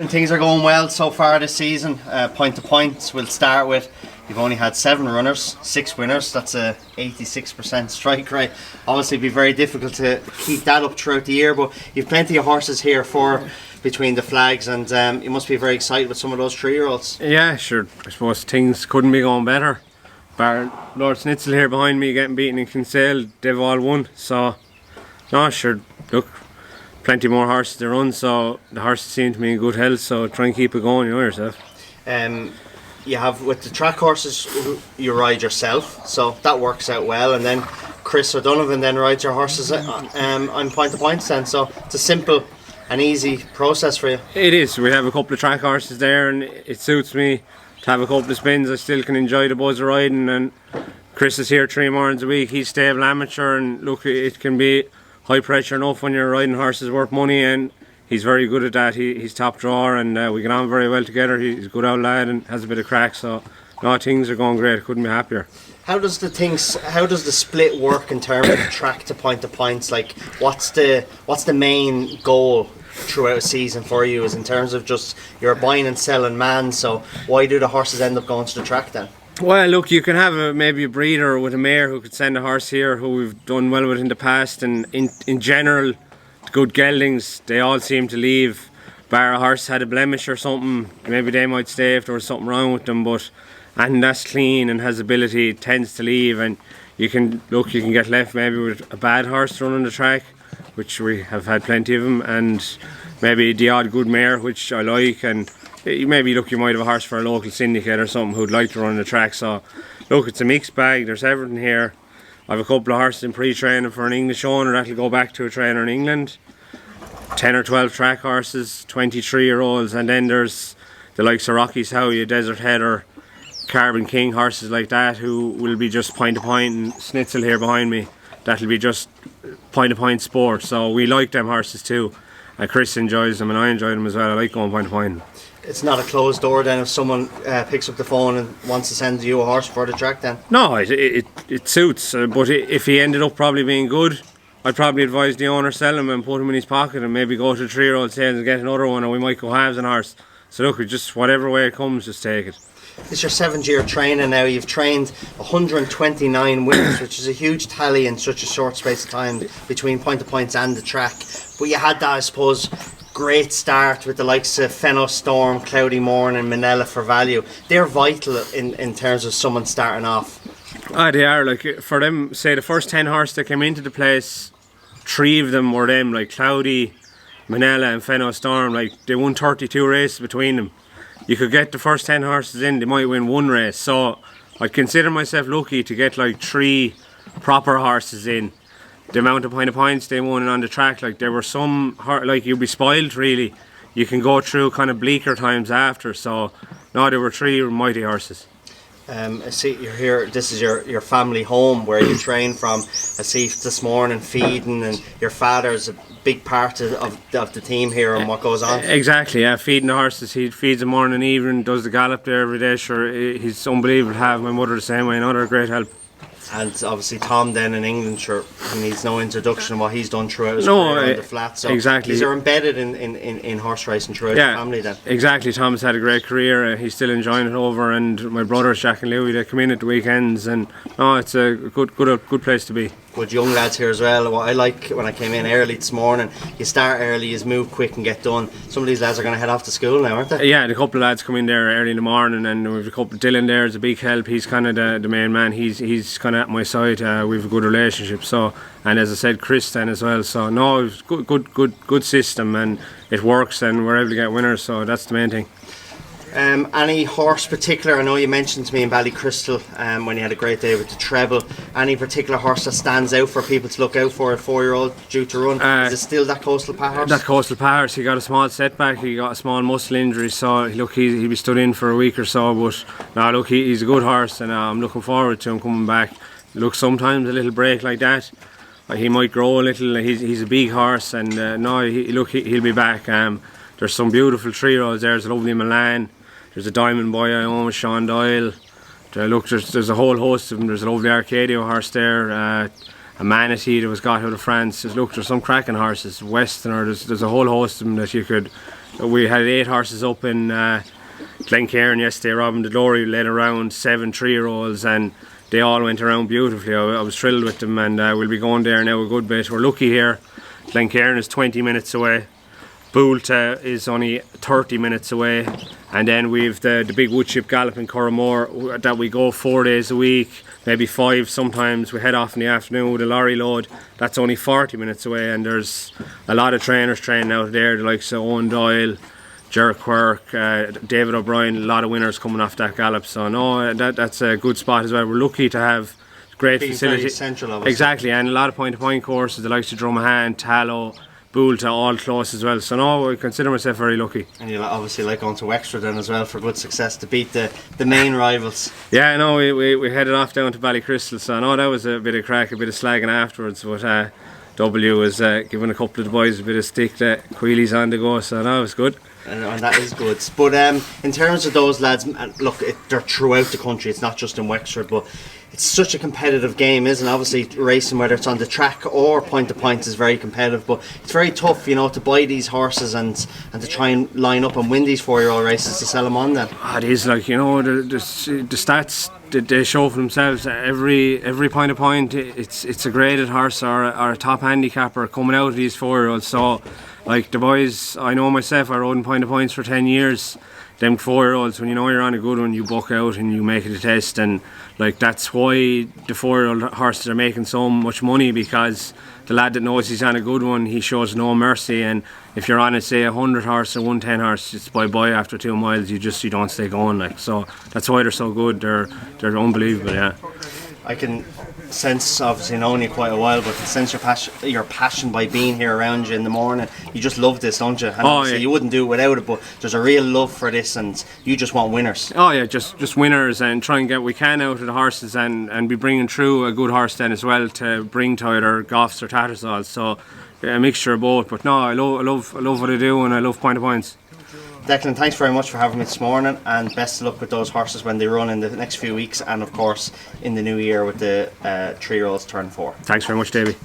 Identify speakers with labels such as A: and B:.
A: And things are going well so far this season. Point to points, we'll start with. You've only had 7 runners, 6 winners. That's a 86% strike rate. Obviously, it'd be very difficult to keep that up throughout the year. But you've plenty of horses here for between the flags, and you must be very excited with some of those 3-year-olds.
B: Yeah, sure. I suppose things couldn't be going better. Bar Lord Snitzel here behind me getting beaten in Kinsale, they've all won. So, no, sure. Look. Plenty more horses to run, so the horses seem to be in good health, so try and keep it going, you know yourself.
A: You have, with the track horses, you ride yourself, so that works out well, and then Chris O'Donovan then rides your horses on point to points then, so it's a simple and easy process for you.
B: It is. We have a couple of track horses there, and it suits me to have a couple of spins. I still can enjoy the buzz of riding, and Chris is here 3 mornings a week. He's stable amateur, and look, it can be high pressure enough when you're riding horses worth money, and he's very good at that. He's top drawer, and we get on very well together. He's a good old lad and has a bit of crack, so no, things are going great. Couldn't be happier.
A: How does the split work in terms of track to points? Like, what's the main goal throughout a season for you? Is in terms of just you're buying and selling man, so why do the horses end up going to the track then?
B: Well, look, you can have maybe a breeder with a mare who could send a horse here who we've done well with in the past, and in general, the good geldings, they all seem to leave. Bar a horse had a blemish or something, maybe they might stay if there was something wrong with them, and that's clean and has ability, tends to leave, and you can get left maybe with a bad horse running the track, which we have had plenty of them, and maybe the odd good mare, which I like, and you might have a horse for a local syndicate or something who'd like to run the track. So look, it's a mixed bag, there's everything here. I have a couple of horses in pre-training for an English owner that'll go back to a trainer in England, 10 or 12 track horses, 23-year-olds, and then there's the likes of Rocky's Howie, Desert Header, Carbon King, horses like that who will be just point to point, and Snitzel here behind me, that'll be just point to point sport. So we like them horses too, and Chris enjoys them and I enjoy them as well. I like going point to point.
A: It's not a closed door then if someone picks up the phone and wants to send you a horse for the track then?
B: No, it suits, but if he ended up probably being good, I'd probably advise the owner sell him and put him in his pocket and maybe go to the 3-year-old sales and get another one, or we might go halves on horse. So look, just whatever way it comes, just take it.
A: It's your 7th year training now. You've trained 129 winners, which is a huge tally in such a short space of time between point to points and the track. But you had that, I suppose, great start with the likes of Fenno Storm, Cloudy Morn and Manila for Value. They're vital in terms of someone starting off.
B: They are. Like, for them, say the first 10 horses that came into the place, 3 of them were them, like Cloudy, Manila and Fenno Storm. Like, they won 32 races between them. You could get the first 10 horses in, they might win 1 race. So I consider myself lucky to get like 3 proper horses in. The amount of points they won on the track, like there were some, like you'd be spoiled really. You can go through kind of bleaker times after, so no, there were 3 mighty horses.
A: I see you're here, this is your family home where you train from. I see this morning feeding, and your father's a big part of the team here and what goes on.
B: Exactly, yeah, feeding the horses, he feeds them morning and evening, does the gallop there every day. Sure, he's unbelievable to have. My mother the same way, another great help. And
A: obviously Tom then in England, sure, he needs no introduction what he's done throughout his career on the flat. So
B: exactly.
A: These are embedded in horse racing throughout the family then.
B: Exactly, Tom's had a great career, he's still enjoying it over, and my brothers Jack and Louie, they come in at the weekends, and it's a good place to be.
A: Good young lads here as well. What I like when I came in early this morning, you start early, you move quick and get done. Some of these lads are going to head off to school now, aren't they?
B: Yeah, a couple of lads come in there early in the morning, and we've a couple. Dylan there is a big help. He's kind of the main man. He's kind of at my side. We've a good relationship. So, and as I said, Chris then as well. So no, it's good system, and it works, and we're able to get winners. So that's the main thing.
A: Any horse particular? I know you mentioned to me in Ballycrystal when you had a great day with the treble. Any particular horse that stands out for people to look out for? A 4-year-old due to run. Is it still that Coastal Pat horse?
B: That Coastal Pat horse. He got a small setback. He got a small muscle injury. So look, he'll be stood in for a week or so. But no, look, he's a good horse, and I'm looking forward to him coming back. Look, sometimes a little break like that, he might grow a little. He's a big horse, and he'll be back. There's some beautiful 3-year-olds there. There's a lovely Milan. There's a Diamond Boy I own with Sean Doyle. There's a whole host of them. There's a lovely Arcadio horse there, a Manatee that was got out of France. There's some cracking horses, Westerner. There's a whole host of them that you could We had 8 horses up in Glencairn yesterday. Robin DeLory led around 7 3-year-olds, and they all went around beautifully. I was thrilled with them, and we'll be going there now a good bit. We're lucky here. Glencairn is 20 minutes away. Boolta is only 30 minutes away, and then we've the big woodchip gallop in Corrimore that we go 4 days a week, maybe 5 sometimes. We head off in the afternoon with a lorry load. That's only 40 minutes away, and there's a lot of trainers training out there, the likes of Owen Doyle, Ger Quirk, David O'Brien. A lot of winners coming off that gallop, so no, that's a good spot as well. We're lucky to have great facility.
A: Central, obviously.
B: Exactly, and a lot of point-to-point courses, the likes of Drumahan, Tallow, Boolta, all close as well. So no, I consider myself very lucky.
A: And you obviously like going to Wexford then as well for good success to beat the main rivals.
B: Yeah, no, we headed off down to Ballycrystal, so no, that was a bit of crack, a bit of slagging afterwards, but W was giving a couple of the boys a bit of stick that Queally's on the go, so no, it was good.
A: And that is good. But in terms of those lads, look, they're throughout the country, it's not just in Wexford, but it's such a competitive game, isn't it? Obviously racing, whether it's on the track or point to point, is very competitive, but it's very tough, you know, to buy these horses and to try and line up and win these 4-year-old races to sell them on then.
B: It is, like, you know, the stats that they show for themselves. Every point to point, it's a graded horse or a top handicapper coming out of these 4-year-olds. So like the boys, I know myself, I rode in point to points for 10 years. Them 4-year-olds, when you know you're on a good one, you buck out and you make it a test, and like that's why the 4-year-old horses are making so much money, because the lad that knows he's on a good one, he shows no mercy. And if you're on, say, 100 horse or 110 horse, it's bye after 2 miles. You don't stay going, like. So that's why they're so good. They're unbelievable. Yeah,
A: I can sense, obviously knowing you quite a while, but I can sense your passion by being here around you in the morning. You just love this, don't you? And obviously you wouldn't do it without it, but there's a real love for this, and you just want winners.
B: Oh yeah, just winners, and try and get what we can out of the horses, and be bringing through a good horse then as well to bring to either Goffs or Tattersalls. So a mixture of both. But no, I love what I do, and I love point to points.
A: Declan, thanks very much for having me this morning, and best of luck with those horses when they run in the next few weeks, and of course in the new year with the 3-year-olds turn 4.
B: Thanks very much, Davey.